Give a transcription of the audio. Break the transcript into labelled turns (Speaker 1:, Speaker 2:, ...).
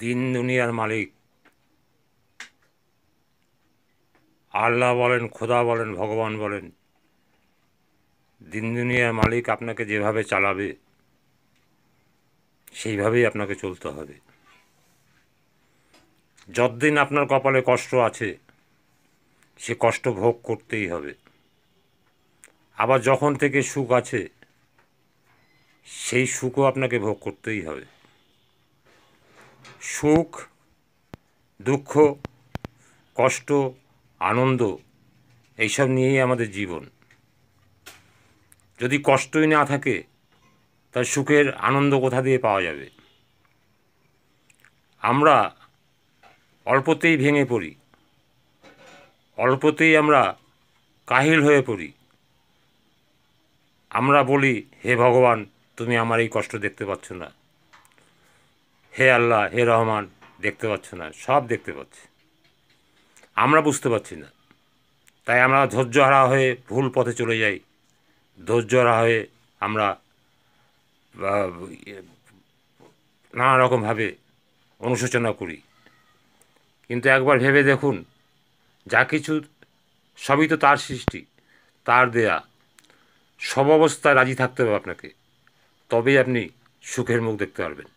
Speaker 1: দিন দুনিয়ার মালিক আল্লাহ বলেন, খোদা বলেন, ভগবান বলেন, দিন দুনিয়ার মালিক আপনাকে যেভাবে চালাবে সেইভাবেই আপনাকে চলতে হবে। যতদিন আপনার কপালে কষ্ট আছে সে কষ্ট ভোগ করতেই হবে। আবার যখন থেকে সুখ আছে সেই সুখও আপনাকে ভোগ করতেই হবে। সুখ, দুঃখ, কষ্ট, আনন্দ এইসব নিয়েই আমাদের জীবন। যদি কষ্টই না থাকে তার সুখের আনন্দ কোথা দিয়ে পাওয়া যাবে? আমরা অল্পতেই ভেঙে পড়ি, অল্পতেই আমরা কাহিল হয়ে পড়ি। আমরা বলি, হে ভগবান, তুমি আমার এই কষ্ট দেখতে পাচ্ছ না, হে আল্লাহ, হে রহমান, দেখতে পাচ্ছ না? সব দেখতে পাচ্ছি, আমরা বুঝতে পারছি না। তাই আমরা ধৈর্যহারা হয়ে ভুল পথে চলে যাই। ধৈর্যহারা হয়ে আমরা নানা রকমভাবে অনুশোচনা করি। কিন্তু একবার ভেবে দেখুন, যা কিছু সবই তো তার সৃষ্টি, তার দেয়া। সব অবস্থায় রাজি থাকতে হবে আপনাকে, তবেই আপনি সুখের মুখ দেখতে পারবেন।